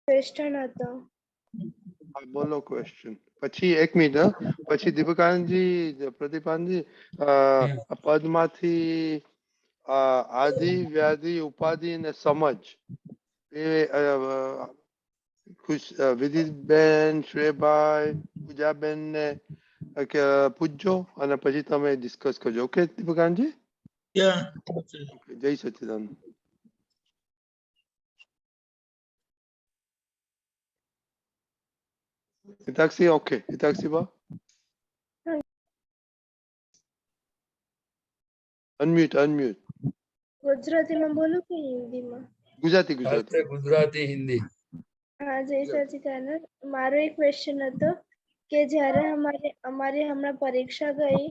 Question હતો. બોલો question. પછી 1 મિનિટ. પછી દીપકાનંદજી, પ્રદીપાનજી, પદમાંથી આદિ, વ્યાધિ, ઉપાધિ અને સમજ એ વિદિતબેન, શ્રેયભાઈ, પૂજાબેન ને પૂછજો અને પછી તમે ડિસ્કસ કરજો. ઓકે દીપકાનંદજી? જય સચિદાનંદ. હિતાક્ષી ઓકે? હિતાક્ષી બા અનમ્યુટ. ગુજરાતીમાં બોલું કે હિન્દીમાં? ગુજરાતી હિન્દી. હા, જય સચિદાનંદ. મારો એક ક્વેશ્ચન હતો કે જ્યારે અમારી હમણાં પરીક્ષા ગઈ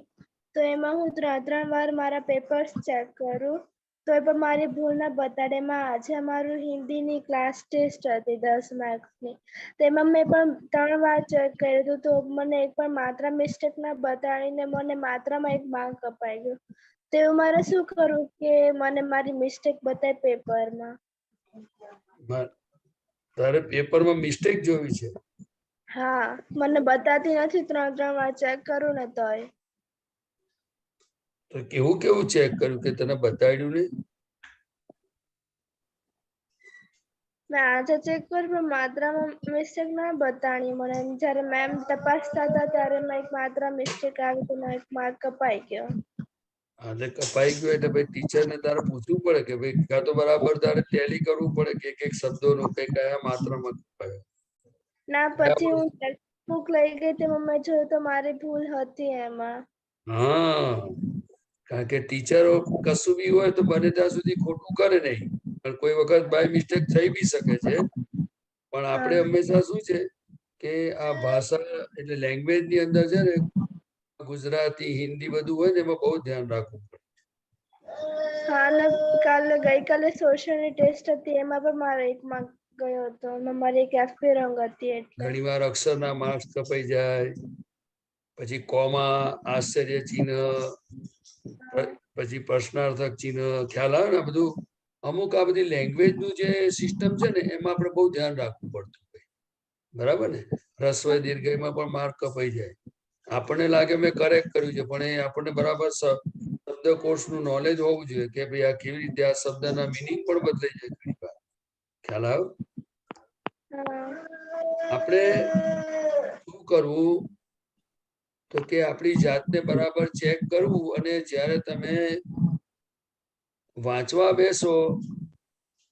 તો એમાં હું 3 વાર મારા પેપર્સ ચેક કરું તો એ પણ મારી ભૂલ ના બતાડેમાં. આજે અમારું હિન્દીની ક્લાસ ટેસ્ટ હતી 10 માર્ક્સની, તેમાં મેં પણ 3 વાર ચેક કર્યું હતું તો મને એક પણ માત્રા મિસ્ટેક ના બતાડીને મને માત્રામાં 1 માર્ક કપાઈ ગયો. તો મારે શું કરવું કે મને મારી મિસ્ટેક બતાય પેપરમાં? તારે પેપરમાં મિસ્ટેક જોવી છે? હા, મને બતાતી નથી. 3 વાર ચેક કરું ને તોય. તો કેવું ચેક કર્યું કે તને બતાડ્યું નહીં? મેં આજે ચેક કર્યું પણ માત્રામાં મિસ્ટેક ના બતાડી મને. જ્યારે મેમ તપાસતા હતા ત્યારે મેં 1 માત્રા મિસ્ટેક આવી તો 1 માર્ક કપાઈ ગયો. આજે કપાઈ ગયો એટલે ભાઈ ટીચરને તારે પૂછવું પડે કે ભાઈ કાં તો બરાબર તારે ટેલી કરવું પડે કે એક શબ્દોનું કે કયા માત્રામાં કપાયો. ના, પછી હું ટેક્સ્ટબુક લઈ ગઈ તે મેં જોયું તો મારી ભૂલ હતી એમાં. હા, કારણ કે ટીચરો કશું બી હોય તો બને ત્યાં સુધી ખોટું કરે નહીં, પણ કોઈ વખત બાય મિસ્ટેક થઈ બી શકે છે. પણ આપણે હંમેશા શું છે કે આ ભાષા એટલે લેંગ્વેજ ની અંદર છે ને, ગુજરાતી, હિન્દી બધું હોય ને એમાં બહુ ધ્યાન રાખવું પડે. હા, ગઈકાલે સોશિયલની ટેસ્ટ હતી એમાં પણ મારો 1 માર્ક ગયો હતો. મારી એક એફપી રોંગ હતી એટલે. ઘણી વાર અક્ષરના માર્ક્સ કપાઈ જાય, પછી કોમા, આશ્ચર્ય ચિહ્ન, પછી પ્રશ્નાર્થક ચિહ્ન, ખ્યાલ આવે ને બધું. અમુક આ બધી લેંગ્વેજ નું જે સિસ્ટમ છે ને એમાં આપણે બહુ ધ્યાન રાખવું પડતું હોય. બરાબર ને? હ્રસ્વ દીર્ઘયમાં પણ માર્ક કપાઈ જાય. આપણને લાગે મેં કરેક્ટ કર્યું છે પણ એ આપણને બરાબર શબ્દકોશનું નોલેજ હોવું જોઈએ કે ભાઈ આ કેવી રીતે આ શબ્દના મિનિંગ પણ બદલાઈ જાય ઘણી વાર. ખ્યાલ આવ્યો? આપણે શું કરવું તો કે આપણી જાતને બરાબર ચેક કરવું, અને જ્યારે તમે વાંચવા બેસો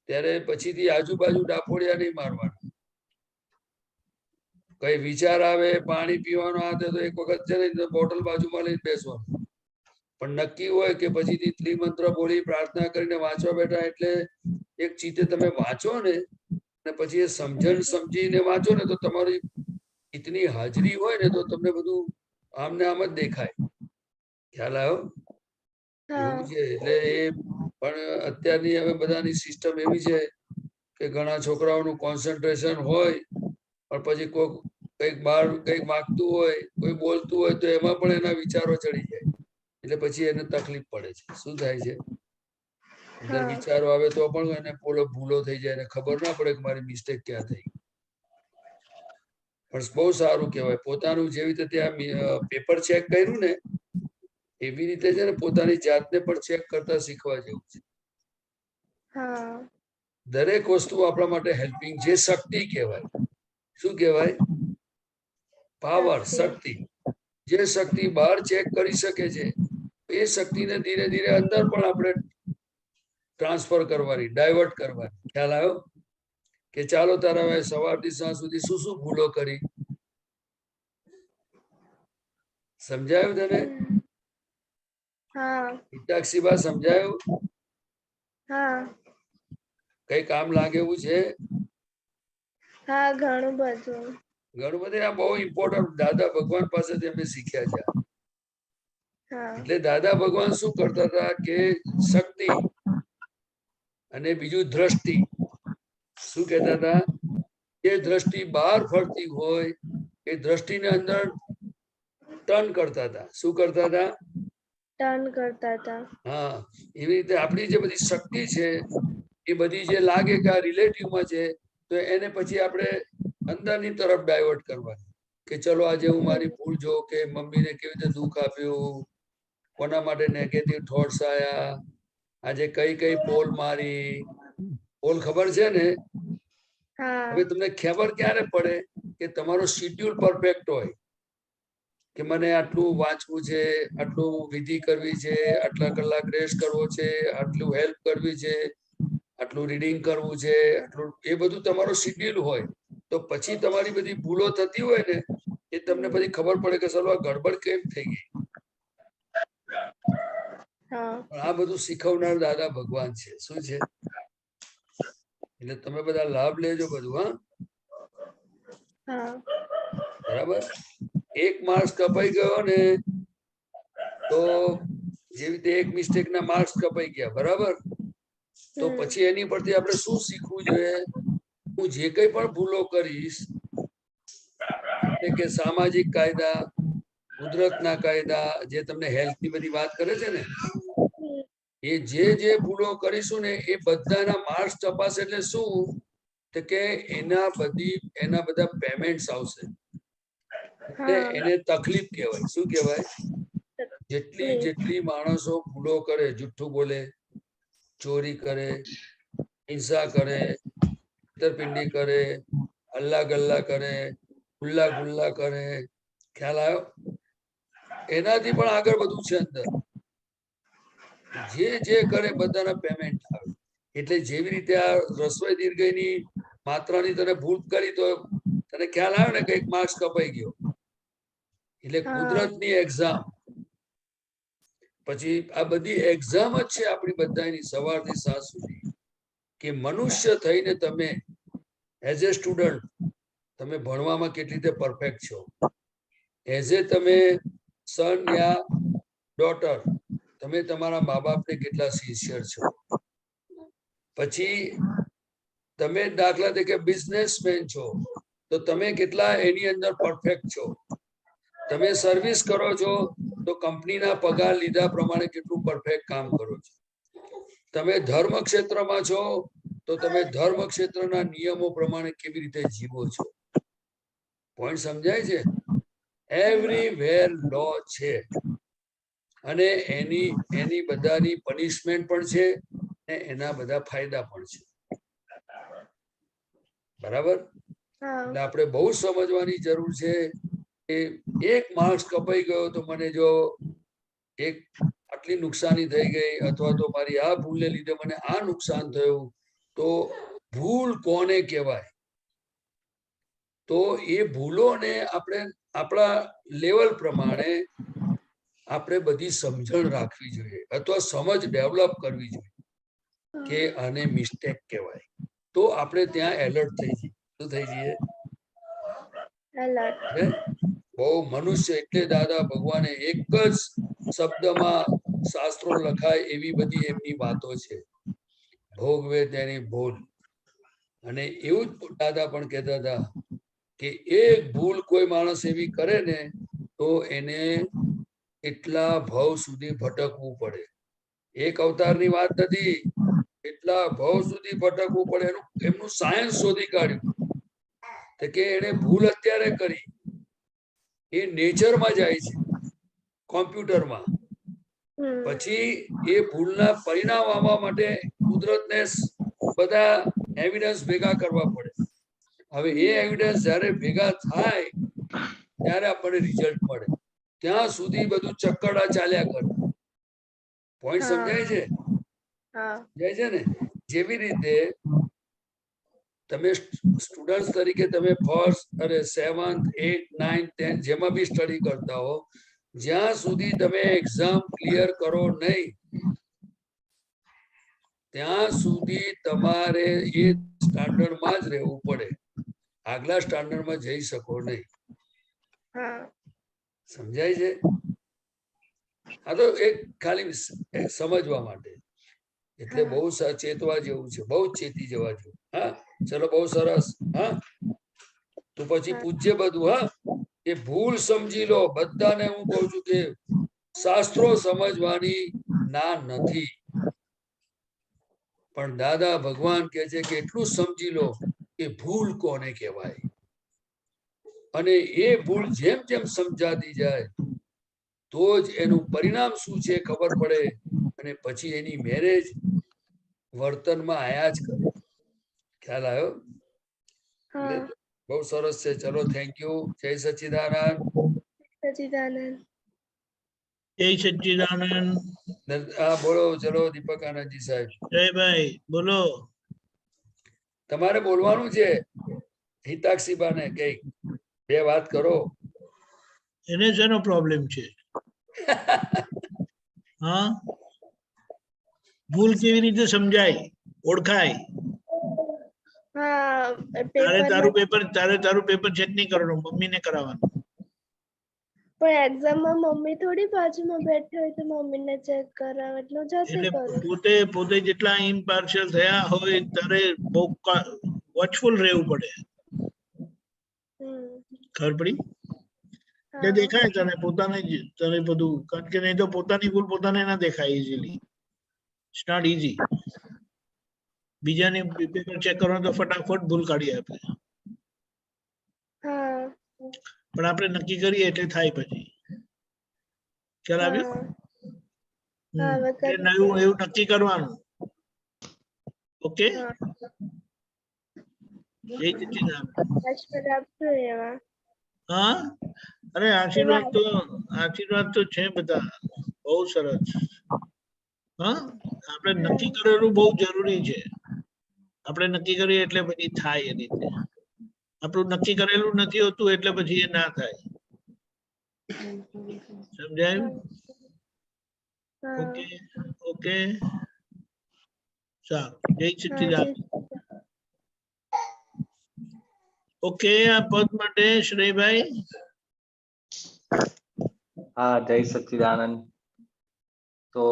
ત્યારે પછીથી આજુબાજુ ડાપોડિયા નહીં મારવાના. કઈ વિચાર આવે, પાણી પીવાનો આવે તો એક વખત છે ને બોટલ બાજુમાં લઈને બેસવાનું. પણ નક્કી હોય કે પછીથી ત્રિમંત્ર બોલી પ્રાર્થના કરીને વાંચવા બેઠા એટલે એક ચીતે તમે વાંચો ને અને પછી એ સમજીને વાંચો ને તો તમારી ઇતની હાજરી હોય ને તો તમને બધું આમને આમ જ દેખાય. ખ્યાલ આવ્યો? એવું છે. એટલે એ પણ અત્યારની હવે બધાની સિસ્ટમ એવી છે કે ઘણા છોકરાઓનું કોન્સન્ટ્રેશન હોય પણ પછી કંઈક બહાર કંઈક માગતું હોય, કોઈ બોલતું હોય તો એમાં પણ એના વિચારો ચડી જાય. એટલે પછી એને તકલીફ પડે છે. શું થાય છે? અંદર વિચારો આવે તો પણ એને ભૂલો થઈ જાય, એને ખબર ના પડે કે મારી મિસ્ટેક ક્યાં થઈ. પણ બહુ સારું કહેવાય. પોતાનું જેવી રીતે ત્યાં પેપર ચેક કર્યું ને એવી રીતે છે ને પોતાની જાતને પણ ચેક કરતા શીખવા જેવું છે. દરેક વસ્તુ આપણા માટે હેલ્પિંગ જે શક્તિ કહેવાય. શું કહેવાય? પાવર, શક્તિ. જે શક્તિ બહાર ચેક કરી શકે છે એ શક્તિને ધીરે ધીરે અંદર પણ આપણે ટ્રાન્સફર કરવાની, ડાયવર્ટ કરવાની. ખ્યાલ આવ્યો? કે ચાલો તારા સવારથી સાંજ સુધી શું શું ભૂલો કરી, સમજાયું તને? મીનાક્ષીબા સમજાયું? કઈ કામ લાગે એવું છે? હા, ઘણું બધું. આ બહુ ઇમ્પોર્ટન્ટ દાદા ભગવાન પાસેથી અમે શીખ્યા છે. એટલે દાદા ભગવાન શું કરતા હતા કે શક્તિ અને બીજું દ્રષ્ટિ. શું કહેતા હતા? એ દ્રષ્ટિ બહાર ફરતી હોય એ દ્રષ્ટિને અંદર ટર્ન કરતા હતા. શું કરતા હતા? ટર્ન કરતા હતા. હા, એવી રીતે આપણી જે બધી શક્તિ છે એ બધી જે લાગે કે આ રિલેટિવમાં છે તો એને પછી આપણે અંદરની તરફ ડાયવર્ટ કરવાની કે ચલો આજે હું મારી ભૂલ જો કે મમ્મીને કેવી રીતે દુઃખ આપ્યું, કોના માટે નેગેટિવ થોટ્સ આયા, આજે કઈ કઈ પોલ મારી. પોલ ખબર છે ને? હા હવે તમને ખબર ક્યારે પડે કે તમારો શિડ્યુલ પરફેક્ટ હોય કે મને આટલું વાંચવું છે, આટલું વિધિ કરવી છે, આટલા કલાક રેસ્ટ કરવો છે, આટલું હેલ્પ કરવી છે, આટલું રીડિંગ કરવું છે, આટલું એ બધું તમારું શિડ્યુલ હોય તો પછી તમારી બધી ભૂલો થતી હોય ને એ તમને પછી ખબર પડે કે ચલો આ ગડબડ કેમ થઈ ગઈ. હા પણ આ બધું શીખવનાર દાદા ભગવાન છે. શું છે? એટલે તમે બધા લાભ લેજો બધું. હા હા બરાબર. એક માર્ક્સ કપાઈ ગયો ને તો જેવી રીતે એક મિસ્ટેક ના માર્ક્સ કપાઈ ગયા, બરાબર, તો પછી એની પરથી આપણે શું શીખવું જોઈએ? હું જે કઈ પણ ભૂલો કરીશ એટલે કે સામાજિક કાયદા, કુદરતના કાયદા, જે તમને હેલ્થ ની બધી વાત કરે છે ને, એ જે ભૂલો કરીશું ને એ બધાના માર્ક્સ તપાસ એટલે શું તો કે એના બધા પેમેન્ટ્સ આવશે. એટલે એને તકલીફ કહેવાય. શું કહેવાય? જેટલી માણસો ભૂલો કરે, જુઠ્ઠું બોલે, ચોરી કરે, હિંસા કરે, છેતરપિંડી કરે, હલ્લા ગલ્લા કરે, ગુલ્લા ગુલ્લા કરે, ખ્યાલ આવ્યો? એનાથી પણ આગળ બધું છે અંદર. જે કરે બધાના પેમેન્ટ આવે. એટલે જેવી રીતે આ રસોઈ દીર્ઘઈની માત્રાની તને ભૂલ કરી તો તને ખ્યાલ આવ્યો ને કે એક માર્ક્સ કપાઈ ગયો. એટલે કુદરતની એક્ઝામ, પછી આ બધી એક્ઝામ જ છે આપણી બધાની સવારથી સાંજ સુધી કે મનુષ્ય થઈને તમે એઝ એ સ્ટુડન્ટ તમે ભણવામાં કેટલી રીતે પરફેક્ટ છો, એઝ એ તમે સન યા ડોટર તમે તમારા મા બાપને કેટલા સિન્સિયર છો. પછી તમે દાખલા તરીકે બિઝનેસમેન છો તો તમે કેટલા એની અંદર પરફેક્ટ છો. તમે સર્વિસ કરો છો તો કંપનીના પગાર લીધા પ્રમાણે કેટલું પરફેક્ટ કામ કરો છો. તમે ધર્મ ક્ષેત્રમાં છો તો તમે ધર્મ ક્ષેત્રના નિયમો પ્રમાણે કેવી રીતે જીવો છો. પોઈન્ટ સમજાય છે? એવરીવેર લો છે અને એની બધાની પનિશમેન્ટ પણ છે અને એના બધા ફાયદા પણ છે. બરાબર. એટલે આપણે બહુ સમજવાની જરૂર છે કે એક માર્ક્સ કપાઈ ગયો તો મને જો એક આટલી નુકસાની થઈ ગઈ અથવા તો મારી આ ભૂલને લીધે મને આ નુકસાન થયું તો ભૂલ કોને કહેવાય? તો એ ભૂલોને આપણે આપણા લેવલ પ્રમાણે આપણે બધી સમજણ રાખવી જોઈએ અથવા સમજ ડેવલપ કરવી જોઈએ કે આને મિસ્ટેક કહેવાય. તો આપણે ત્યાં એલર્ટ થઈ જઈએ. શું થઈ જઈએ? બહુ મનુષ્ય. એટલે દાદા ભગવાને એક જ શબ્દમાં શાસ્ત્રો લખાય એવી બધી એમની વાતો છે. ભોગવે તેની ભૂલ. અને એવું જ દાદા પણ કહેતા હતા કે એક ભૂલ કોઈ માણસ એવી કરે ને તો એને એટલા ભવ સુધી ભટકવું પડે. એક અવતારની વાત નથી, એટલા ભવ સુધી ભટકવું પડે. એમનું સાયન્સ શોધી કાઢ્યું કે એને ભૂલ અત્યારે કરી એ નેચરમાં જાય છે, કોમ્પ્યુટરમાં. પછી એ ભૂલના પરિણામ આવવા માટે કુદરતને બધા એવિડન્સ ભેગા કરવા પડે. હવે એ એવિડન્સ જ્યારે ભેગા થાય ત્યારે આપણને રિઝલ્ટ મળે. ત્યાં સુધી બધું ચક્કડા ચાલ્યા કરે. પોઈન્ટ સમજાય છે? સમજાય છે ને? જેવી રીતે તમે સ્ટુડન્ટ તરીકે તમે ફર્સ્ટ અને 7th 8th 9th 10th જેમાં બી સ્ટડી કરતા હો, જ્યાં સુધી તમે એક્ઝામ ક્લિયર કરો નહીં ત્યાં સુધી તમારે એ સ્ટાન્ડર્ડમાં જ રહેવું પડે. આગલા સ્ટાન્ડર્ડમાં જઈ શકો નહીં. સમજાય છે? આ તો એક ખાલી સમજવા માટે. એટલે બહુ ચેતવા જેવું છે, બહુ ચેતી જવા જેવું. હા, ચલો, બહુ સરસ. હા, તો પછી પૂજ્ય બધું. હા, એ ભૂલ સમજી લો. બધાને હું કહું છું કે શાસ્ત્રો સમજવાની ના નથી, પણ દાદા ભગવાન કહે છે કે એટલું સમજી લો કે ભૂલ કોને કહેવાય, અને એ ભૂલ જેમ જેમ સમજાતી જાય તો જ એનું પરિણામ શું છે ખબર પડે, અને પછી એની મેરેજ વર્તનમાં આયા જ કરે. ખ્યાલ આવ્યો? હા. બહુ સરસ છે. ચલો, થેન્ક યુ. જય સચ્ચિદાનંદ. સચિદાનંદ. જય સચ્ચિદાનંદ. હા, બોલો. ચલો, દીપક આનંદજી સાહેબ, જયભાઈ બોલો. તમારે બોલવાનું છે. હિતાક્ષીબાને કઈક બે વાત કરો. એને શેનો પ્રોબ્લેમ છે? હા, ભૂલ કેવી રીતે સમજાય, ઓળખાય? હા, તારે તારું પેપર ચેક નહીં કરવાનું, મમ્મીને કરાવવાનું. પણ એક્ઝામમાં મમ્મી થોડી બાજુમાં બેઠી હોય તો મમ્મીને ચેક કરાવે એટલે હું જાતે એટલે કરું. પોતે જેટલા ઇમ્પાર્શિયલ થયા હોય તારે બહુ વોચફુલ રહેવું પડે. ખબર પડી? એટલે હા. દેખાય તને પોતાને તને બધું, કારણ કે નહીં તો પોતાની ભૂલ પોતાને ના દેખાય ઇઝીલી. It's not easy. બીજાની પેપર ચેક કરવાનું તો ફટાફટ ભૂલ કાઢી આપે, હા. પણ આપણે નક્કી કરીએ એટલે થાય પછી. ખ્યાલ આવ્યો? હા, હવે એટલે એવું નક્કી કરવાનું. ઓકે, હા. જય સચ્ચિદાનંદ. આશીર્વાદ આપજો એવા. હા, અરે આશીર્વાદ તો છે બધા, બહુ સરસ. હા, આપણે નક્કી કરેલું બહુ જરૂરી છે. આપણે નક્કી કરીએ એટલે પછી થાય એ રીતે. આપણું નક્કી કરેલું નથી હોતું એટલે પછી એ ના થાય. સમજાયું? હા. ઓકે ઓકે, સારું. જય હા, સચ્ચિદાનંદ. ઓકે, આ પદ માટે શ્રેયભાઈ. હા, જય સચ્ચિદાનંદ. તો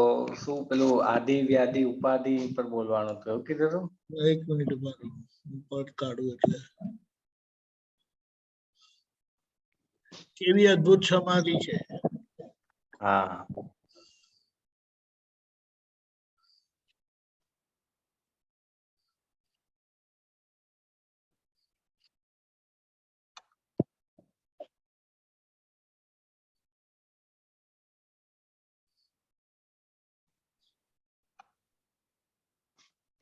શું પેલું આદિ વ્યાધિ ઉપાધિ પર બોલવાનું હતું એવું કીધું હતું? એક મિનિટ ઉભા રહો, પદ કાઢું એટલે. કેવી અદ્ભુત સમાધિ છે. હા.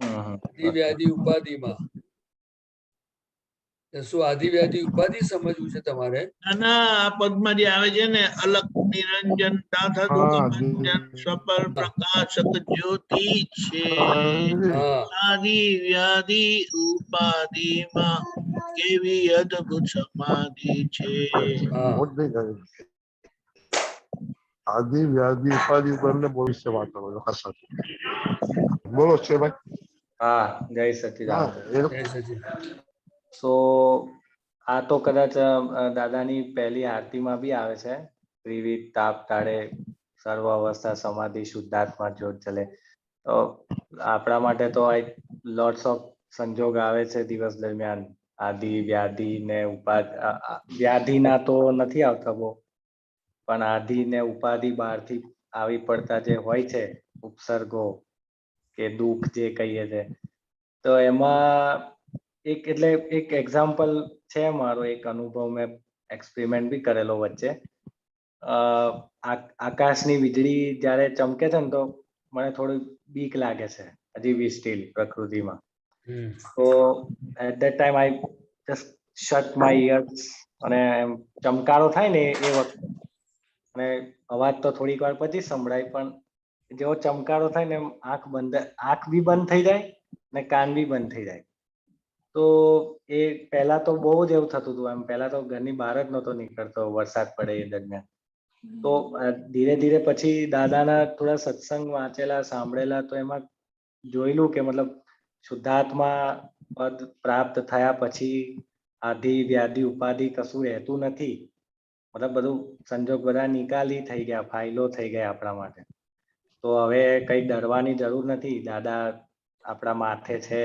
આદિવ્યાધિ ઉપાધિમાં શું આદિવ્યાધિ ઉપાધિ સમજવું છે તમારે? ના, આ પદમાં જે આવે છે ને, અલક નિરંજન દાથા દુઃખભંજન સ્વપર પ્રકાશક જ્યોતિ છે. આદિ વ્યાધિ ઉપાધિમાં કેવી અદ્ભુત સમાધિ છે. આદિ વ્યાધિ ઉપાધિ ઉપર ભવિષ્ય વાત કરો. બોલો છે ભાઈ. હા, જય સચ્ચિદાનંદ. જય સચ્ચિદાનંદ. સો આ તો કદાચ દાદાની પહેલી આરતીમાં બી આવે છે. ત્રિવિધ તાપ ટાળે સર્વ અવસ્થા સમાધિ શુદ્ધાત્મા જ્યોત ચલે. તો આપણા માટે તો લોટ્સ ઓફ સંજોગ આવે છે દિવસ દરમિયાન. આદિ વ્યાધિ ને વ્યાધિ ના તો નથી આવતા બહુ, પણ આદિ ને ઉપાધિ બહારથી આવી પડતા જે હોય છે ઉપસર્ગો કે દુઃખ જે કહીએ છે, તો એમાં એક એક્ઝામ્પલ છે મારો, એક અનુભવ મેં એક્સપેરિમેન્ટ બી કરેલો વચ્ચે. આકાશની વીજળી જ્યારે ચમકે છે ને તો મને થોડું બીક લાગે છે હજી બી સ્ટીલ પ્રકૃતિમાં. તો at that time I just shut my ears, અને ચમકારો થાય ને એ વખતે, અને અવાજ તો થોડીક વાર પછી સંભળાય, પણ જેવો ચમકારો થાય ને આંખ બી બંધ થઈ જાય ને કાન બી બંધ થઈ જાય. તો એ પહેલા તો બહુ જ એવું થતું હતું. એમ પહેલા તો ઘરની બહાર જ નહોતો નીકળતો વરસાદ પડે એ દરમિયાન. તો ધીરે ધીરે પછી દાદાના થોડા સત્સંગ વાંચેલા સાંભળેલા, તો એમાં જોયેલું કે મતલબ શુદ્ધાત્મા પદ પ્રાપ્ત થયા પછી આદિ વ્યાધિ ઉપાધિ કશું રહેતું નથી. મતલબ બધું સંજોગ બધા નિકાલી થઈ ગયા, ફાઇલો થઈ ગયા આપણા માટે. તો હવે કઈ ડરવાની જરૂર નથી. દાદા આપણા માથે છે,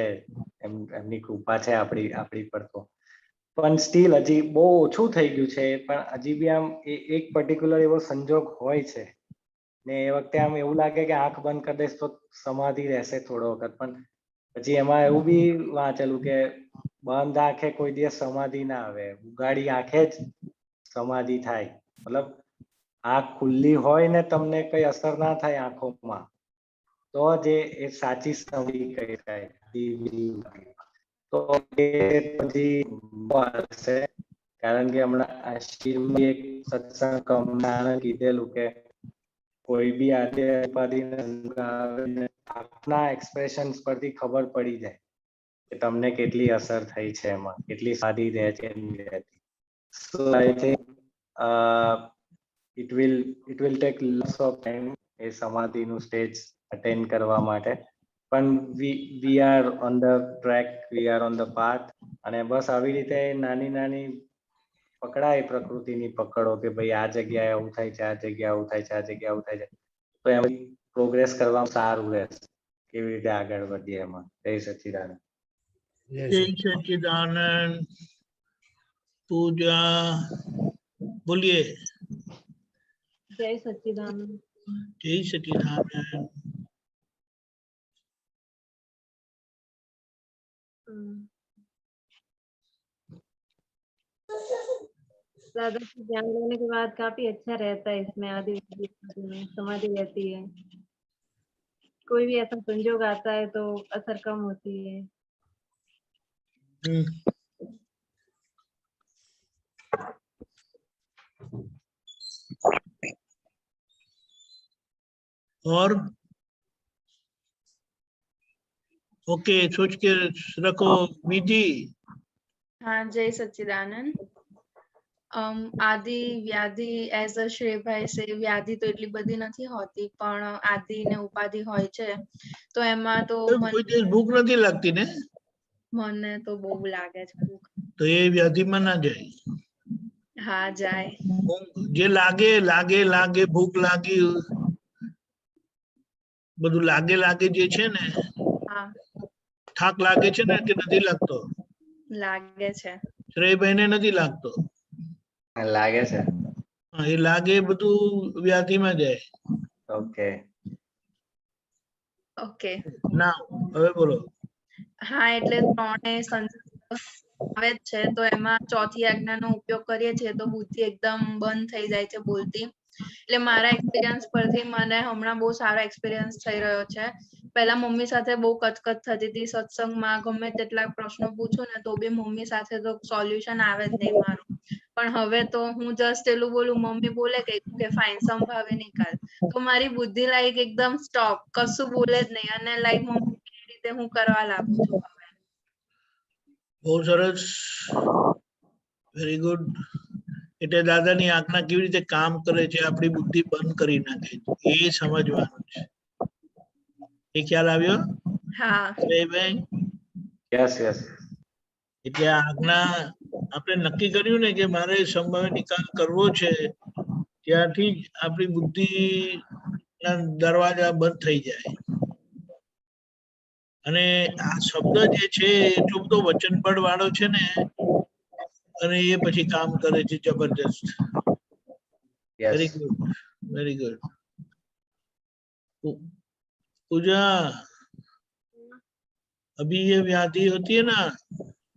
એમની કૃપા છે આપણી પર. તો પણ સ્ટીલ હજી બહુ ઓછું થઈ ગયું છે, પણ હજી બી આમ એક પર્ટિક્યુલર એવો સંજોગ હોય છે ને એ વખતે આમ એવું લાગે કે આંખ બંધ કરી દઈશ તો સમાધિ રહેશે થોડો વખત. પણ પછી એમાં એવું બી વાંચેલું કે બંધ આંખે કોઈ દિવસ સમાધિ ના આવે, ઉગાડી આંખે જ સમાધિ થાય. મતલબ આંખ ખુલ્લી હોય ને તમને કઈ અસર ના થાય આંખોમાં, તો જ એ સાચી સમાધિ કહી થાય. તો એ પછી છે, કારણ કે હમણાં શિવની એક સત્સંગ કીધેલું કે કોઈ બી આદિ ઉપાધિ આપના એક્સપ્રેશન પરથી ખબર પડી જાય કે તમને કેટલી અસર થઈ છે, એમાં કેટલી સારી રહે છે. So I think it will take lots of time એ સમાધિનું સ્ટેજ અટેન્ડ કરવા માટે, પણ we are on the track, we are on the path. અને બસ આવી રીતે નાની નાની પકડાય પ્રકૃતિની પકડો કે ભાઈ આ જગ્યાએ આવું થાય છે, આ જગ્યાએ આવું થાય છે, આ જગ્યાએ આવું થાય છે, તો એમ પ્રોગ્રેસ કરવામાં સારું રહેશે. કેવી રીતે આગળ વધીએ એમાં. જય સચ્ચિદાનંદ. જય સચ્ચિદાનંદ. પૂજા બોલીએ. જય સચ્ચિદાનંદ. જય સચ્ચિદાનંદ. दादा से ज्ञान लेने के बाद काफी अच्छा रहता है इसमें, आदि में समाधि रहती है, कोई भी ऐसा संजोग आता है तो असर कम होती है. और ओके, सोच के रखो विधि. हाँ, जय सच्चिदानंद. આદિ વ્યાધિ એઝ અ શ્રેયભાઈ સે, વ્યાધિ તો એટલી બધી નથી હોતી, પણ આદિ ને ઉપાધિ હોય છે, તો એમાં તો કોઈ દિવસ ભૂખ નથી લાગતી ને? મને તો બહુ લાગે છે ભૂખ. તો એ વ્યાધિમાં ના જાય. હા, જાય. જે લાગે લાગે લાગે ભૂખ લાગી, બધું લાગે લાગે જે છે ને, હા, થાક લાગે છે ને કે નથી લાગતો? લાગે છે. શ્રેયભાઈ ને નથી લાગતો? લાગે છે. એ લાગે બધું વ્યાધિમાં જાય. Okay okay. ના હવે બોલો. હા, એટલે ત્રણેય સંજોગ આવે જ છે, તો એમાં ચોથી આજ્ઞાનો ઉપયોગ કરીએ છીએ તો બુદ્ધિ એકદમ બંધ થઈ જાય છે બોલતી. એટલે મારા એક્સપિરિયન્સ પરથી મને હમણાં બહુ સારો એક્સપિરિયન્સ થઈ રહ્યો છે. પહેલા મમ્મી સાથે બહુ કચકચ થતી હતી સત્સંગમાં, ગમે તેટલા પ્રશ્નો પૂછું ને તો બી મમ્મી સાથે તો સોલ્યુશન આવે જ નહીં મારું. પણ હવે તો હું જસ્ટ એટલું બોલું, મમ્મી બોલે કે ફાઇન સંભાવે નિકાલ, તો મારી બુદ્ધિ લાઈક એકદમ સ્ટોપ, કશું બોલે જ નહીં, અને લાઈક મમ્મી એ રીતે હું કરવા લાગુ છું હવે. બહુ સરસ, વેરી ગુડ. એટલે દાદાની આજ્ઞા કેવી રીતે કામ કરે છે, આપણી બુદ્ધિ બંધ કરી નાખે છે, એ સમજવાનું છે. એ ખ્યાલ આવ્યો? હા. શ્રેયભાઈ? Yes yes. એટલે આજ્ઞા આપણે નક્કી કર્યું ને કે મારે સંભાવે નિકાલ કરવો છે, ત્યાંથી જ આપણી બુદ્ધિ ના દરવાજા બંધ થઈ જાય. અને આ શબ્દ જે છે એટલો બધો વચનબળ વાળો છે ને, અને એ પછી કામ કરે છે જબરદસ્ત. Very good, very good. Pooja, अभी ये व्याधि होती है ना,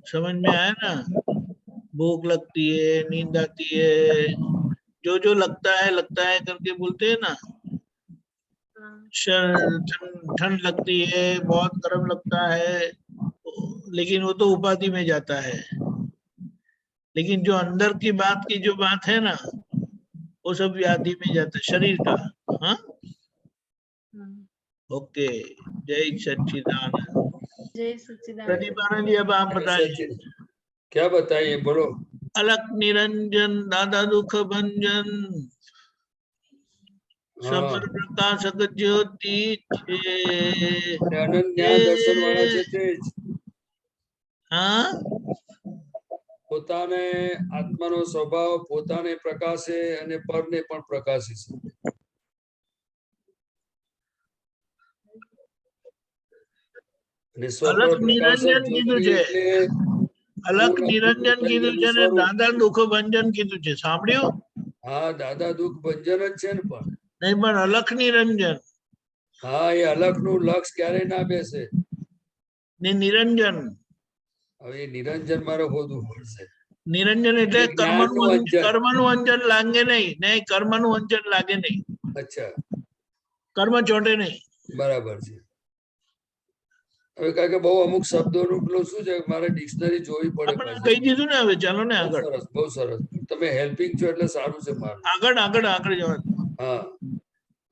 समझ में आया ना? भूख लगती है, नींद आती है, जो जो लगता है करके बोलते हैं ना, ठंड लगती है, बहुत गर्म लगता है, लेकिन वो तो उपाधि में जाता है. लेकिन जो अंदर की बात है ना, वो सब व्याधि में जाता है, शरीर का. हाँ, ओके. जय सच्चिदानंद. जय सच्चिदानंद. प्रदीप आनंद जी, अब आप बताइए. क्या बताइए, बोलो. अलग निरंजन दादा दुख भंजन, सबर प्रकाशक ज्योति छे. અનન્ય દર્શન વાળા છે તે જ. हाँ, પોતાને આત્માનો સ્વભાવ પોતાને પ્રકાશે અને પરને પણ પ્રકાશે છે. अलग निरंजन कीधुं छे, अलग निरंजन कीधुं छे ने दादा दुख भंजन कीधुं छे. सांभळ्યું? હા, દાદા દુઃખ ભંજન જ છે ને. પણ नहीं, पण अलग निरंजन. હા, એ અલગ નું લક્ષ ક્યારે ના બેસે. ने निरंजन હવે એ નિરંજન મારે હોદવું પડશે. નિરંજન એટલે એ જ્ઞાનનું અંજન. કર્મનું અંજન લાગે નહીં. નહીં, કર્મનું અંજન લાગે નહીં. અચ્છા, કર્મ ચોટે નહીં. બરાબર છે. હવે કારણ કે બહુ અમુક શબ્દોનું પેલું શું છે, મારે ડિક્શનરી જોવી પડે. આપણે પાછી. કહી દીધું ને. હવે ચાલો ને બહુ આગળ. સરસ, બહુ સરસ. તમે હેલ્પિંગ છો એટલે સારું છે મારું. આગળ જવા. હા,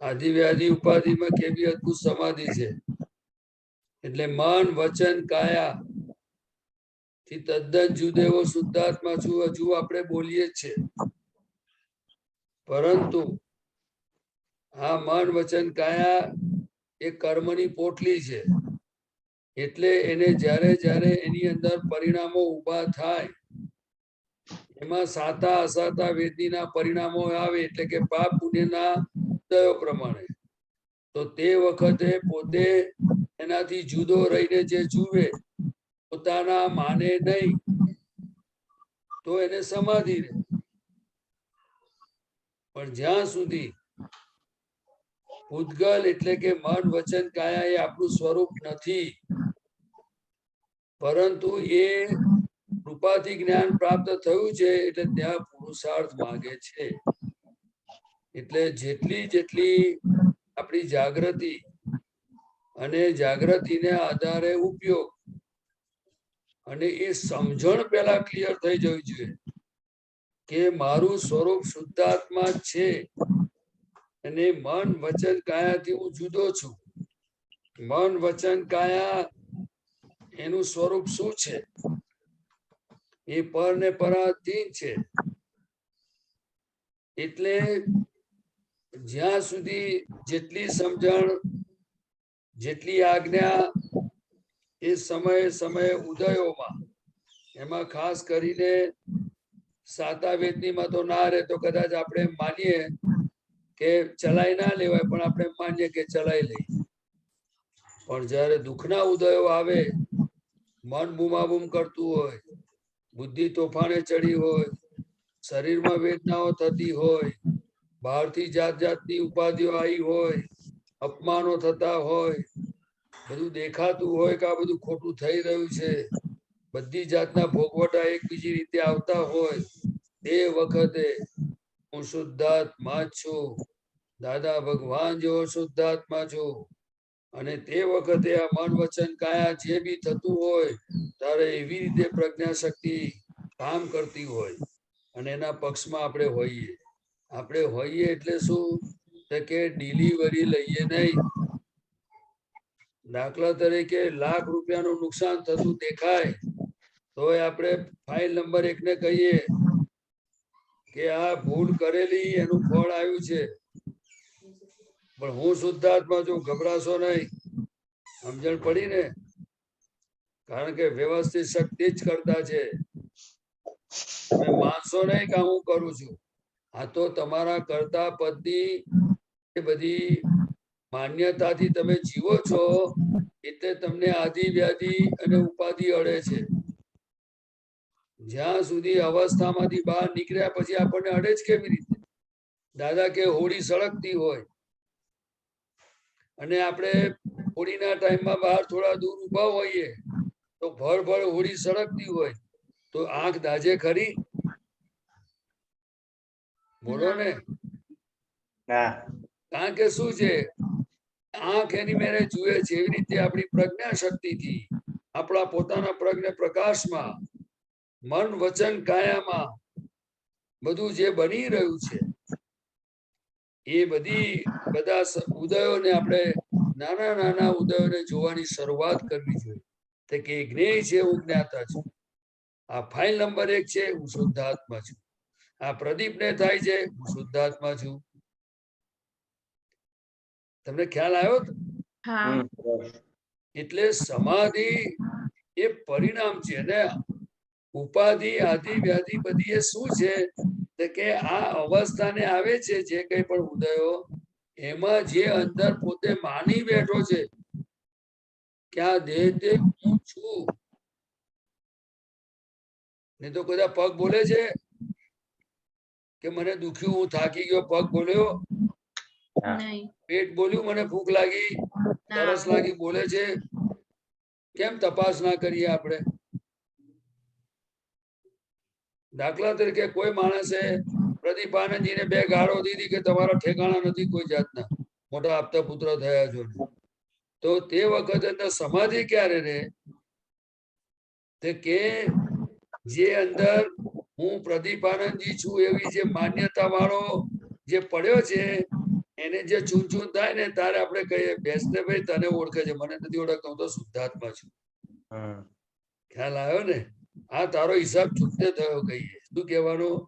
આદિ વ્યાધિ ઉપાધિમાં કેવી અદભુત સમાધિ છે. એટલે મન વચન કાયા થી તદ્દન જુદેવો શુદ્ધાત્મા છું. હજુ આપણે બોલીએ જ છે, પરંતુ આ મન વચન કાયા એ કર્મની પોટલી છે. એટલે એને જ્યારે જ્યારે એની અંદર પરિણામો ઉભા થાય, એમાં સાતા અસાતા વેદીના પરિણામો આવે, એટલે કે પાપ પુણ્યના ઉદયો પ્રમાણે, તો તે વખતે પોતે એનાથી જુદો રહીને જે જુએ, પોતાના માને નહીં, તો એને સમાધિ રહે. પણ જ્યાં સુધી પૂતગલ એટલે કે મન વચન કાયા એ આપણું સ્વરૂપ નથી, પરંતુ એ કૃપાથી જ્ઞાન પ્રાપ્ત થયું છે, એટલે ત્યાં પુરુષાર્થ માંગે છે. એટલે જેટલી જેટલી આપણી જાગૃતિ અને જાગૃતિને આધારે ઉપયોગ અને એ સમજણ પેલા ક્લિયર થઈ જવી જોઈએ કે મારું સ્વરૂપ શુદ્ધાત્મા છે અને મન વચન કાયાથી હું જુદો છું. મન વચન કાયા એનું સ્વરૂપ શું છે? એ પર ને પરાધીન છે. એટલે જ્યાં સુધી જેટલી સમજણ, જેટલી આજ્ઞા એ સમયે સમયે ઉદયોમાં, એમાં ખાસ કરીને સાતા વેદનીમાં તો ના રહે, તો કદાચ આપણે માનીએ કે ચલાઈ ના લેવાય, પણ આપણે માનીએ કે ચલાઈ લઈએ. પણ જ્યારે દુઃખના ઉદયો આવે, મન બૂમાબૂમ કરતું હોય, બુદ્ધિ તોફાને ચડી હોય, શરીરમાં વેદનાઓ થતી હોય, બહારથી જાત જાતની ઉપાધિઓ આવી હોય, અપમાનો થતા હોય, બધું દેખાતું હોય કે આ બધું ખોટું થઈ રહ્યું છે, બધી જાતના ભોગવટા એકબીજી રીતે આવતા હોય, તે વખતે હું શુદ્ધાત્મા છું, દાદા ભગવાન જેવો શુદ્ધાત્મા છું. અને તે વખતે આ મન વચન કાયા જે બી થતું હોય, ત્યારે એવી રીતે પ્રજ્ઞા શક્તિ કામ કરતી હોય અને એના પક્ષમાં આપણે હોઈએ. આપણે હોઈએ એટલે શું? કે ડિલિવરી લઈએ નહીં. દાખલા તરીકે ₹1,00,000 નુકસાન થતું દેખાય, તો આપણે ફાઇલ નંબર 1 ને કહીએ કે આ ભૂલ કરેલી, એનું ફળ આવ્યું છે, પણ હું શુદ્ધાત્મા છું, ગભરાશો નહીં. સમજણ પડી ને? કારણ કે વ્યવસ્થિત શક્તિ જ કરતા છે. તમે માનશો નહીં કે હું કરું છું. આ તો તમારા કરતા પદની એ બધી માન્યતાથી તમે જીવો છો, એટલે તમને આદિ વ્યાધિ અને ઉપાધિ અડે છે. જ્યાં સુધી અવસ્થામાંથી બહાર નીકળ્યા પછી આપણને અડે જ કેવી રીતે? દાદા કે હોળી સળગતી હોય અને આપણે હોળીના ટાઈમમાં બહાર થોડા દૂર ઉભા હોઈએ, તો ભર હોળી સળગતી હોય, તો આંખ દાજે ખરી? બોલો ને. કારણ કે શું છે, આંખ એની મેરે જુએ છે. એવી રીતે આપણી પ્રજ્ઞા શક્તિથી, આપણા પોતાના પ્રજ્ઞા પ્રકાશમાં, મન વચન કાયામાં બધું જે બની રહ્યું છે, એ બધા ઉદયોને આપણે નાના નાના ઉદયોને જોવાની શરૂઆત કરવી જોઈએ. તે કે જ્ઞેય છે, હું જ્ઞાતા છું. આ ફાઇલ નંબર 1 છે, હું શુદ્ધાત્મા છું. આ પ્રદીપને થાય છે, હું શુદ્ધાત્મા છું. તમને ખ્યાલ આવ્યો? એટલે સમાધિ એ પરિણામ છે ને ઉપાધિ આદિ વ્યાધિ બધી એ શું છે કે આ અવસ્થાને આવે છે, જે કઈ પણ ઉદયો, એમાં જે અંદર પોતે માની બેઠો છે કે આ દેહ તે હું છું. નહીં તો બધા પગ બોલે છે કે મને દુખ્યું, હું થાકી ગયો, પગ બોલ્યો? પેટ બોલ્યું, મને ભૂખ લાગી, તરસ લાગી, બોલે છે? કેમ તપાસ ના કરીએ આપણે? દાખલા તરીકે કોઈ માણસે પ્રદીપ આનંદજીને 2 ગાળો દીધી કે તમારા ઠેકાણા નથી કોઈ જાતના, મોટા આપતા પુત્ર થયા છો, તો તે વખતે અંદર સમાધિ ક્યારે રહે? તે કે જે અંદર હું પ્રદીપ આનંદજી છું એવી જે માન્યતા વાળો જે પડ્યો છે એને જે ચૂન થાય ને તારે આપણે કહીએ બેસને ભાઈ તને ઓળખે છે, મને નથી ઓળખતો, હું તો શુદ્ધાત્મા છું. ખ્યાલ આવ્યો ને? આ તારો હિસાબ છૂટતે થયો કહીએ. શું કહેવાનું?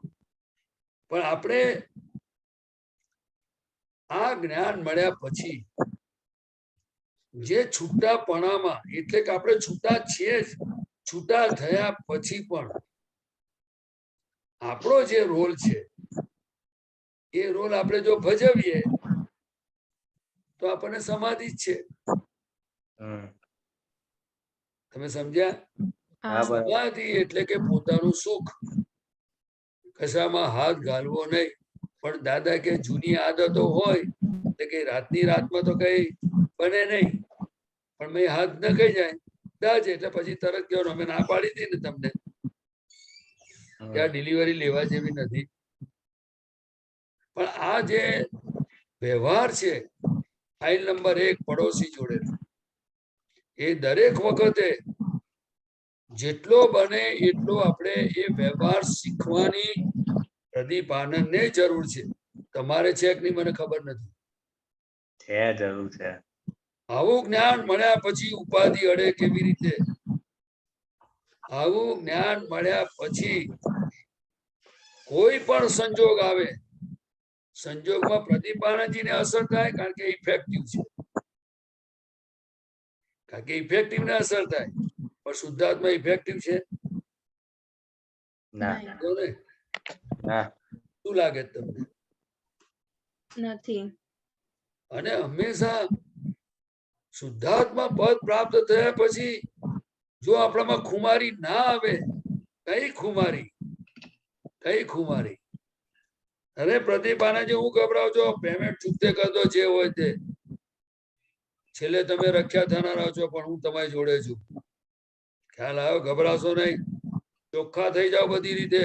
પણ આપણે આ જ્ઞાન મળ્યા પછી જે છૂટાપણામાં, એટલે કે આપણે છૂટા છીએ જ, છૂટા થયા પછી પણ આપણો જે રોલ છે એ રોલ આપણે જો ભજવીએ તો આપણને સમાધિ જ છે. તમે સમજ્યા? સમાધિ એટલે કે પોતાનું સુખ, કશામાં હાથ ઘાલવો નહીં. પણ દાદા કે જૂની આદતો હોય એટલે કે રાતની રાતમાં તો કઈ બને નહીં, પણ મેં હાથ ન કહી જાય દાજ એટલે પછી તરત કહેવાનું અમે ના પાડી હતી ને તમને, ત્યાં ડિલિવરી લેવા જેવી નથી. પણ આ જે વ્યવહાર છે ફાઇલ નંબર 1 પડોશી જોડે, એ દરેક વખતે જેટલો બને એટલો આપણે એ વ્યવહાર શીખવાની પ્રદીપ આનંદને જરૂર છે. તમારે છે કે નહીં મને ખબર નથી. છે, જરૂર છે. આવું જ્ઞાન મળ્યા પછી ઉપાધિ અડે કેવી રીતે? આવું જ્ઞાન મળ્યા પછી કોઈ પણ સંજોગ આવે, સંજોગમાં પ્રદીપ આનંદજીને અસર થાય કારણ કે ઇફેક્ટિવ છે, કારણ કે ઇફેક્ટિવ ને અસર થાય. પણ શુદ્ધાત્મા ઇફેક્ટિવ છે? ના. શું લાગે તમને? નથી. અને હંમેશા શુદ્ધાત્મા પદ પ્રાપ્ત થયા પછી જો આપણામાં ખુમારી ના આવે, કઈ ખુમારી? અરે પ્રદીપ આનંદજી હું ગભરાવ છો, પેમેન્ટ ચૂકતે કરતો જે હોય તે, છેલ્લે તમે રખ્યા થનારા છો પણ હું તમારી જોડે છું. ખ્યાલ આવ્યો? ગભરાશો નહીં, ચોખ્ખા થઈ જાઓ બધી રીતે.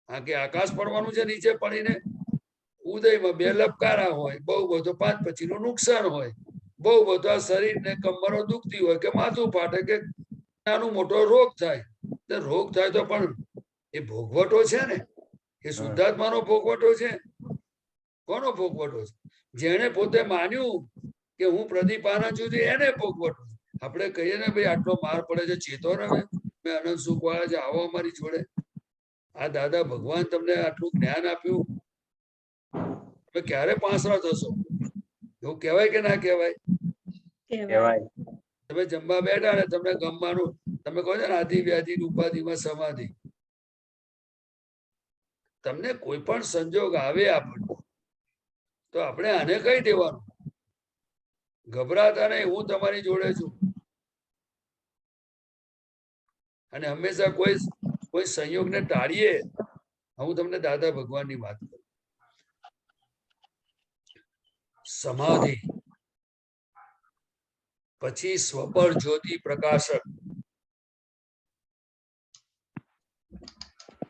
આ કે આકાશ પડવાનું છે, નીચે પડીને ઉદયમાં 2 લપકારા હોય, બહુ બધો 5 પછીનું નુકસાન હોય, બહુ બધો આ શરીરને કમરો દુખતી હોય કે માથું ફાટે કે નાનો મોટો રોગ થાય. રોગ થાય તો પણ એ ભોગવટો છે ને, એ શુદ્ધાત્માનો ભોગવટો છે. કોનો ભોગવટો છે? જેને પોતે માન્યું કે હું પ્રદીપ આનંદ છું એને ભોગવટો. આપણે કહીએ ને ભાઈ આટલો માર પડે છે, ચેતો ને મેં અનંત સુખ વાળા છે, આવો અમારી જોડે. આ દાદા ભગવાન તમને આટલું જ્ઞાન આપ્યું, તમે ક્યારે પાસરા થશો? એવું કહેવાય કે ના કહેવાય? તમે જમવા બેઠા ને તમને ગમવાનું, તમે કહો છો ને આદિ વ્યાધિ ઉપાધિમાં સમાધિ. તમને કોઈ પણ સંજોગ આવે આપણને તો આપણે આને કહી દેવાનું, ગભરાતા નહીં, હું તમારી જોડે છું. અને હંમેશા કોઈ સંયોગને ટાળીએ. હું તમને દાદા ભગવાનની વાત કરું. સમાધિ પછી સ્વપર જ્યોતિ પ્રકાશક,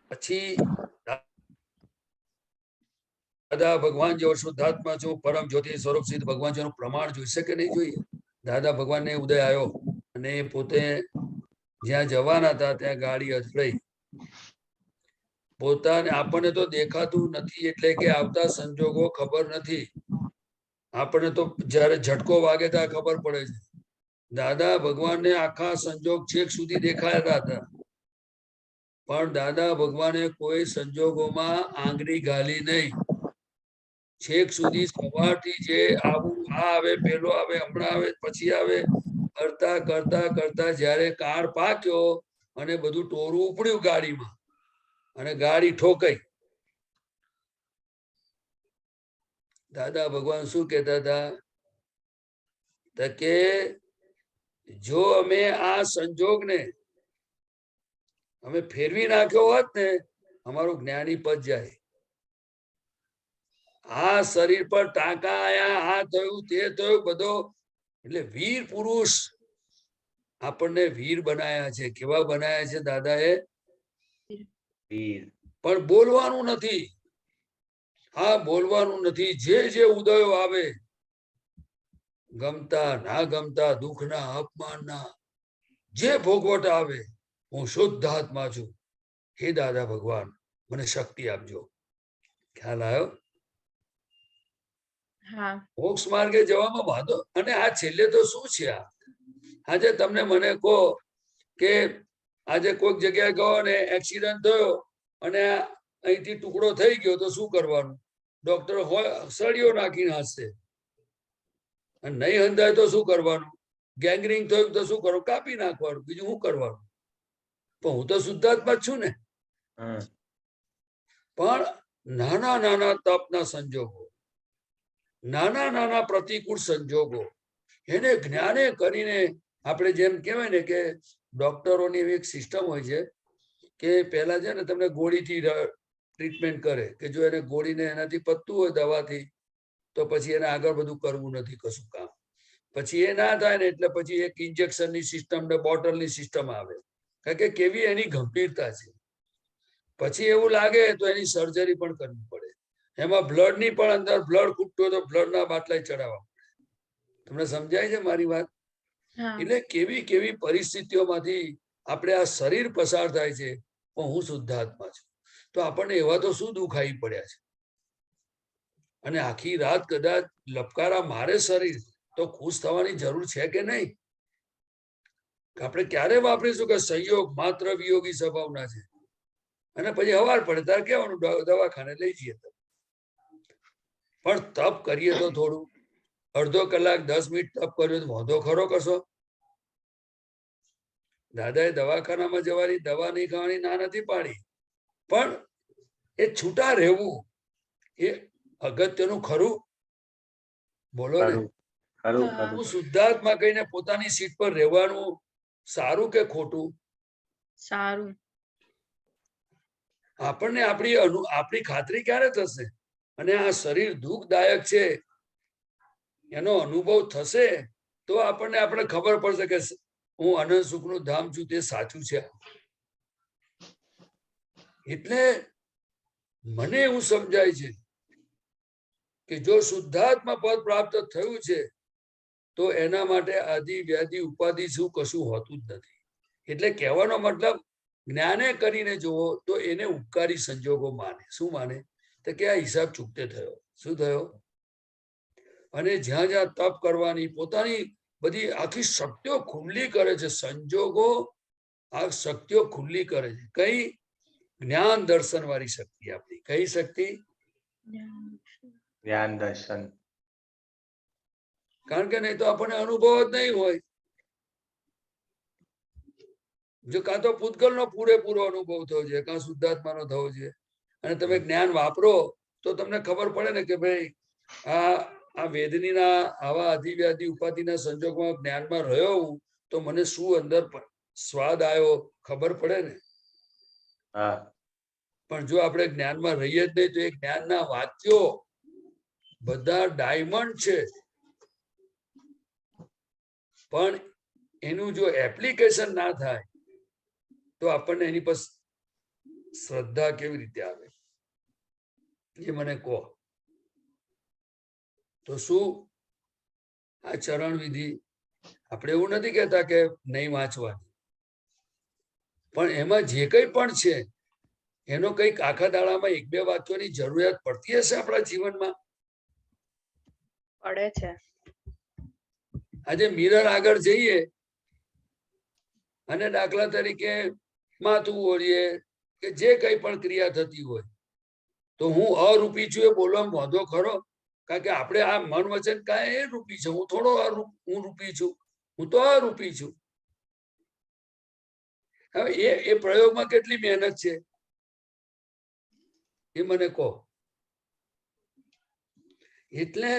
પછી દાદા ભગવાન જેવો શુદ્ધાત્મા છું, પરમ જ્યોતિ સ્વરૂપ સિદ્ધ ભગવાન જેનું પ્રમાણ જોઈશે કે નહીં જોઈએ? દાદા ભગવાનને ઉદય આવ્યો અને પોતે જ્યાં જવાના હતા ત્યાં ગાડી અથડાઈ. પોતાને આપણને તો દેખાતું નથી એટલે કે આવતા સંજોગો ખબર નથી. આપણને તો જયારે ઝટકો વાગે ત્યારે ખબર પડે છે. દાદા ભગવાનને આખા સંજોગ છેક સુધી દેખાયા હતા, પણ દાદા ભગવાને કોઈ સંજોગોમાં આંગળી ગાલી નહીં. છેક સુધી સવારથી જે આવું આ આવે, પેલો આવે, હમણાં આવે, પછી આવે, કરતા કરતા કરતા જયારે કાળ પાક્યો અને બધું ટોરું ઉપડ્યું ગાડીમાં અને ગાડી ઠોકાઈ. દાદા ભગવાન શું કહેતા હતા? કે જો અમે આ સંજોગને અમે ફેરવી નાખ્યો હોત ને, અમારું જ્ઞાની પદ જાય. આ શરીર પર ટાંકા આયા, આ થયું તે થયું બધો, એટલે વીર પુરુષ આપણને વીર બનાયા છે. કેવા બનાયા છે દાદાએ? વીર પણ બોલવાનું નથી. હા, બોલવાનું નથી. જે ઉદયો આવે, ગમતા ના ગમતા, દુઃખના, અપમાનના, જે ભોગવટ આવે, હું શુદ્ધ આત્મા છું. હે દાદા ભગવાન, મને શક્તિ આપજો. ખ્યાલ આવ્યો? હા. મોક્ષ માર્ગે જવામાં વાંધો. અને આ છેલ્લે તો શું છે? આજે તમને મને કહો કે આજે કોઈક જગ્યાએ ગયો ને એક્સિડન્ટ થયો અને અહીંથી ટુકડો થઈ ગયો તો શું કરવાનું? ડોક્ટર સળીઓ નાખીને હશે. અને નહીં હંધાય તો શું કરવાનું? ગેંગરિંગ થયું તો શું કરવું? કાપી નાખવાનું. બીજું શું કરવાનું? પણ હું તો શુદ્ધાત્મા જ છું ને. પણ નાના નાના તપના સંજોગો, નાના નાના પ્રતિકૂળ સંજોગો, એને જ્ઞાને કરીને આપણે જેમ કહેવાય ને કે ડોક્ટરોની એવી એક સિસ્ટમ હોય છે કે પહેલા છે ને તમને ગોળીથી ટ્રીટમેન્ટ કરે કે જો એને ગોળીને એનાથી પતતું હોય દવાથી તો પછી એને આગળ બધું કરવું નથી કશું કામ. પછી એ ના થાય ને એટલે પછી એક ઇન્જેક્શનની સિસ્ટમ ને બોટલની સિસ્ટમ આવે. કારણ કે કેવી એની ગંભીરતા છે. પછી એવું લાગે તો એની સર્જરી પણ કરવી પડે. એમાં બ્લડની પણ અંદર બ્લડ ખૂટતું તો બ્લડના બાટલા ચડાવવા. તમને સમજાય છે મારી વાત? એટલે કેવી કેવી પરિસ્થિતિઓમાંથી આપણે આ શરીર પસાર થાય છે. પણ હું શુદ્ધાત્મા છું. તો આપણને એવા તો શું દુઃખ આવી પડ્યા છે? અને આખી રાત કદાચ લપકારા મારે શરીર તો ખુશ થવાની જરૂર છે કે નહીં? આપણે ક્યારે વાપરીશું કે સંયોગ માત્ર વિયોગી સ્વભાવના છે? અને પછી હવાર પડે ત્યારે કહેવાનું દવાખાને લઈ જઈએ. પણ તપ કરીએ તો થોડું અડધો કલાક 10 મિનિટ તપ કર્યો તો વાંધો ખરો કશો? દાદાએ દવાખાનામાં જવાની, દવા નહીં ખાવાની ના નથી પાડી, પણ એ છૂટા રહેવું એ અગત્યનું ખરું. બોલો ને. હું શુદ્ધાત્મા કહીને પોતાની સીટ પર રહેવાનું સારું કે ખોટું? સારું. આપણને આપણી ખાતરી ક્યારે થશે? અને આ શરીર દુઃખદાયક છે એનો અનુભવ થશે તો આપણે ખબર પડશે કે હું અનંત સુખનું ધામ છું તે સાચું છે. એટલે મને એવું સમજાય છે કે જો શુદ્ધાત્મા પદ પ્રાપ્ત થયું છે તો એના માટે આદિ વ્યાધિ ઉપાધિ શું કશું હોતું જ નથી. એટલે કહેવાનો મતલબ જ્ઞાને કરીને જુઓ તો એને ઉપકારી સંજોગો માને. શું માને? તો કે આ હિસાબ ચૂકતે થયો. શું થયો? અને જ્યાં જ્યાં તપ કરવાની પોતાની બધી આખી શક્તિઓ ખુલ્લી કરે છે. સંજોગો આ શક્તિઓ ખુલ્લી કરે છે. કઈ? જ્ઞાન દર્શન વાળી શક્તિ આપણી. કઈ શક્તિ? જ્ઞાન દર્શન. કારણ કે નહીં તો આપણને અનુભવ જ નહીં હોય. જો કાં તો પૂતગલનો પૂરેપૂરો અનુભવ થયો છે, કાં શુદ્ધાત્માનો થયો છે, અને તમે જ્ઞાન વાપરો તો તમને ખબર પડે ને કે ભાઈ આ વેદનીના આવા અધિવ્યાધિ ઉપાધિના સંજોગમાં જ્ઞાનમાં રહ્યો હું તો મને શું અંદર સ્વાદ આવ્યો ખબર પડે ને. પણ જો આપણે જ્ઞાનમાં રહીએ જ નહીં તો એ જ્ઞાનના વાક્યો બધા ડાયમંડ છે, પણ એનું જો એપ્લિકેશન ના થાય તો આપણને એની પર શ્રદ્ધા કેવી રીતે આવે એ મને કહો. તો શું આ ચરણ વિધિ આપણે એવું નથી કહેતા કે નહીં વાંચવાની, પણ એમાં જે કંઈ પણ છે એનો કંઈક આખા દાડામાં 1-2 વાક્યોની જરૂરિયાત પડતી હશે આપણા જીવનમાં. પડે છે. આજે મિરર આગળ જઈએ અને દાખલા તરીકે માથું ઓળીએ કે જે કંઈ પણ ક્રિયા થતી હોય તો હું અરૂપી છું એ બોલવામાં વાંધો ખરો? કારણ કે આપણે આ મન વચન કાંઈ એ રૂપી છે. હું થોડો હું રૂપી છું, હું તો અરૂપી છું. હવે એ પ્રયોગમાં કેટલી મહેનત છે એ મને કહો. એટલે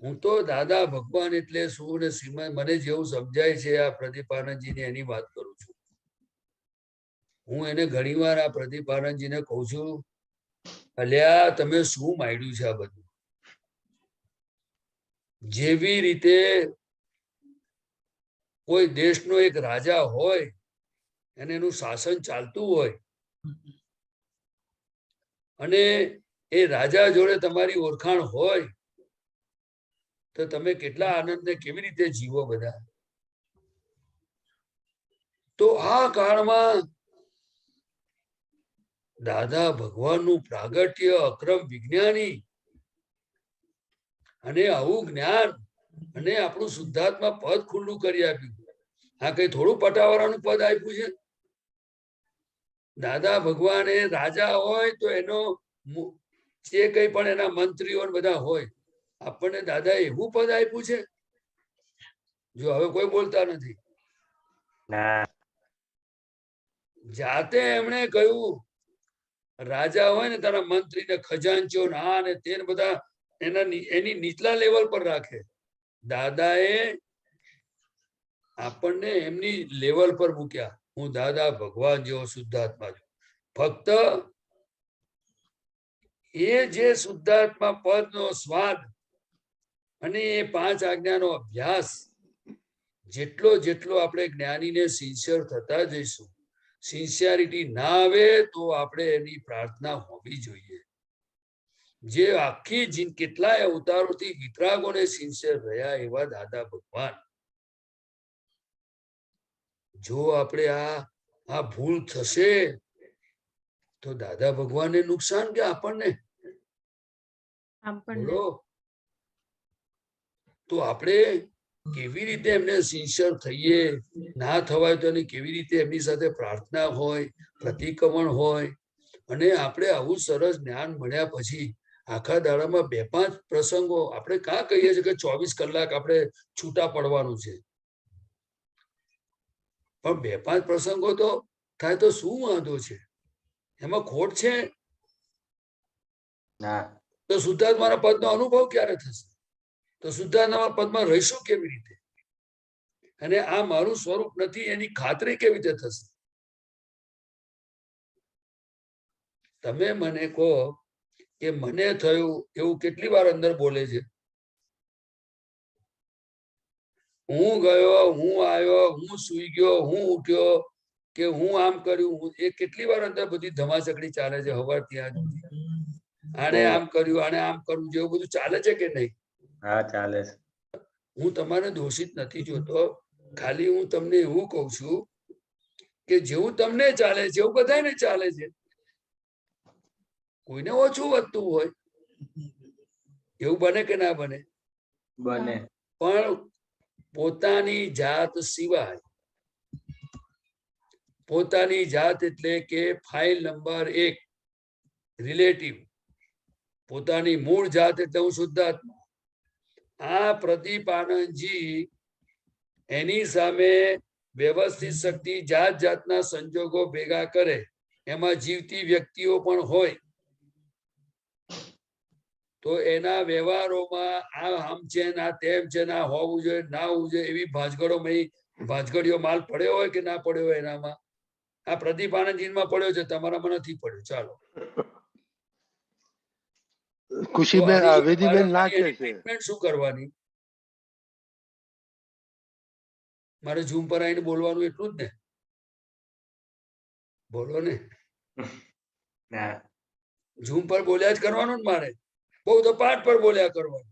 હું તો દાદા ભગવાન એટલે શું ને શ્રીમદ મને જેવું સમજાય છે આ પ્રદીપ આનંદજીને એની વાત કરું છું. હું એને ઘણીવાર આ પ્રદીપ આનંદજીને કહું છું, અલ્યા તમે શું માંડ્યું છે આ બધું? જેવી રીતે કોઈ દેશનો એક રાજા હોય અને એનું શાસન ચાલતું હોય અને એ રાજા જોડે તમારી ઓળખાણ હોય તો તમે કેટલા આનંદને કેવી રીતે જીવો બધા. તો આ કાળમાં દાદા ભગવાનનું પ્રાગટ્ય, અક્રમ વિજ્ઞાની અને આવું જ્ઞાન અને આપણું શુદ્ધાત્મા પદ ખુલ્લું કરી આપ્યું. આ કઈ થોડું પટાવાળાનું પદ આપ્યું છે? દાદા ભગવાને રાજા હોય તો એનો જે કઈ પણ એના મંત્રીઓ બધા હોય, આપણને દાદા એવું પદ આપ્યું છે? જો હવે કોઈ બોલતા નથી. જાતે એમણે કહ્યું, રાજા હોય ને તારા મંત્રી ને ખજાનચીઓ ના ને તે બધા એની નીચલા લેવલ પર રાખે. દાદાએ આપણને એમની લેવલ પર મૂક્યા. હું દાદા ભગવાન જેવો શુદ્ધાત્મા છું. ફક્ત એ જે શુદ્ધાત્મા પદનો સ્વાદ અને એ 5 આજ્ઞાનો અભ્યાસ જેટલો જેટલો આપણે જ્ઞાનીને સિન્સિયર થતા જઈશું, સિન્સિયરિટી ના આવે તો આપણે એની પ્રાર્થના હોવી જોઈએ. જે આખી કેટલાય અવતારોથી વિતરાગોને સિન્સિયર રહ્યા એવા દાદા ભગવાન, જો આપણે આ ભૂલ થશે તો દાદા ભગવાનને નુકસાન કે આપણને? બોલો. તો આપણે કેવી રીતે એમને સિન્સિયર થઈએ? ના થવાય તો એની કેવી રીતે એમની સાથે પ્રાર્થના હોય, પ્રતિક્રમણ હોય. અને આપણે આવું સરસ જ્ઞાન મળ્યા પછી આખા દાડામાં 2-5 પ્રસંગો આપણે કાં કહીએ છીએ કે 24 કલાક આપણે છૂટા પડવાનું છે? પણ 2-5 પ્રસંગો તો થાય તો શું વાંધો છે? એમાં ખોટ છે? તો શુદ્ધાત્માના પદનો અનુભવ ક્યારે થશે? તો શુદ્ધાત્માના પદમાં રહીશું કેવી રીતે? અને આ મારું સ્વરૂપ નથી એની ખાતરી કેવી રીતે થશે? તમે મને કહો કે મને થયું એવું કેટલી વાર અંદર બોલે છે? હું ગયો, હું આવ્યો, હું સૂઈ ગયો, હું ઉઠ્યો, કે હું આમ કર્યું, એ કેટલી વાર અંદર બધી ધમાચકડી ચાલે છે હવાર ત્યાં સુધી. આને આમ કર્યું, આને આમ કર્યું, જેવું બધું ચાલે છે કે નહીં? હા, ચાલે છે. હું તમારે દોષિત નથી જોતો, ખાલી હું તમને એવું કઉ છું કે જેવું તમને ચાલે છે એવું બધાને ચાલે છે. કોઈને ઓછું વધતું હોય એવું બને કે ના બને? બને. પણ પોતાની જાત સિવાય, પોતાની જાત એટલે કે ફાઇલ નંબર 1 રિલેટિવ, પોતાની મૂળ જાત એટલે હું શુદ્ધાત્મા. આ પ્રદીપ આનંદજી એની સામે વ્યવસ્થિત શક્તિ જાત જાતના સંજોગો ભેગા કરે, એમાં જીવતી વ્યક્તિઓ પણ હોય, તો એના વ્યવહારોમાં આ આમ છે ના તેમ છે, ના હોવું જોઈએ ના હોવું જોઈએ, એવી ભાંજગડીઓ માલ પડ્યો હોય કે ના પડ્યો હોય એનામાં? આ પ્રદીપ આનંદજીમાં પડ્યો છે, તમારામાં નથી પડ્યો. ચાલો, ખુશીબેન, વેદીબેન ના કે છે ટ્રીટમેન્ટ શું કરવાની? મારે ઝૂમ પર આવીને બોલવાનું એટલું જ ને? બોલો ને. ઝૂમ પર બોલ્યા જ કરવાનું ને મારે, બહુ તો પાઠ પર બોલ્યા કરવાનું.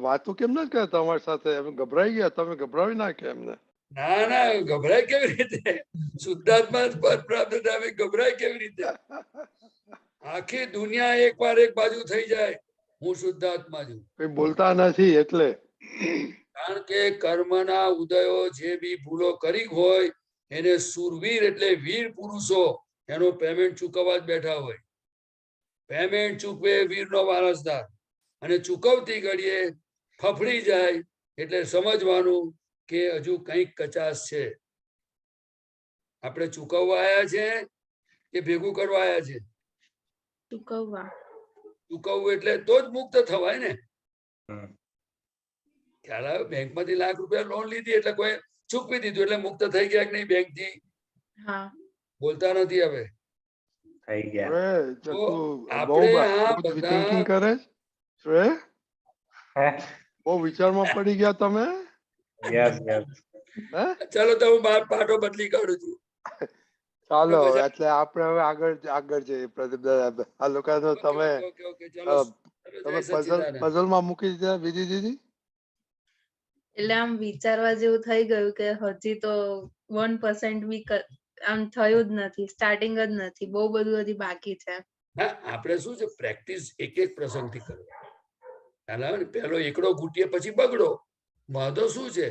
વાતો કેમ ના કરે તમારી સાથે? એમ ગભરાઈ ગયા? તમે ગભરાવી નાખ્યા એમને? ના ના, ગભરાય કેવી રીતે? શુદ્ધાત્મા પદ પ્રાપ્ત થાય, ગભરાય કેવી રીતે? આખી દુનિયા એકવાર એક બાજુ થઈ જાય, હું શુદ્ધાત્મા છું. બોલતા નથી એટલે. કારણ કે કર્મના ઉદયો જે બી ભૂલો કરી હોય એને સુરવીર એટલે વીર પુરુષો એનો પેમેન્ટ ચૂકવવા જ બેઠા હોય. પેમેન્ટ ચૂકવે વીરનો વારસદાર, અને ચૂકવતી ઘડીએ ફફડી જાય એટલે સમજવાનું કે હજુ કંઈક કચાશ છે. આપણે ચૂકવવા આવ્યા છે કે ભેગું કરવા આવ્યા છે? ચૂકવવા. ચૂકવવું એટલે તો જ મુક્ત થવાય ને. ખ્યાલ આવે? બેંકમાંથી લાખ રૂપિયા લોન લીધી એટલે કોઈ ચૂકવી દીધું એટલે મુક્ત થઈ ગયા કે નહીં બેંક થી? બોલતા નથી હવે. થઈ ગયા. બહુ વિચારમાં પડી ગયા તમે. હે ચાલો તો હું પાઠો બદલી કાઢું છું. ચાલો પછી- એટલે આપણે હવે આગળ જઈએ પ્રદીપ દાદા. આ લોકો તો તમે ઓકે ચાલો તમે જય સચ્ચિદાનંદ. પઝલ માં મૂકી દીધા વિધિ દીદી. એટલે આમ વિચારવા જેવું થઈ ગયું કે હજી તો 1% બી આમ થયું જ નથી, સ્ટાર્ટિંગ જ નથી, બહુ બધું હજી બાકી છે. હા, આપણે શું છે પ્રેક્ટિસ એક પ્રસંગથી કરો. ખ્યાલ આવે ને, પેલો એકડો ઘૂંટીએ પછી બગડો. વાંધો શું છે?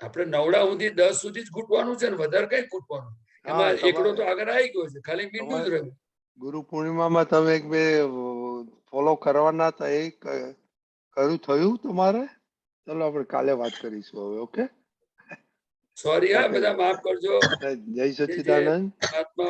આપણે 9 સુધી 10 સુધી જ ઘૂંટવાનું છે ને, વધારે કઈ ઘૂંટવાનું. એમાં એકડો તો આગળ આવી ગયો છે, ખાલી મીંડું જ રહ્યું. ગુરુ પૂર્ણિમામાં તમે એક બે ફોલો કરવાના હતા, એ કયું થયું તમારે? ચલો આપણે કાલે વાત કરીશું હવે. ઓકે, સોરી, હા બધા માફ કરજો. જય સચ્ચિદાનંદ. આત્મા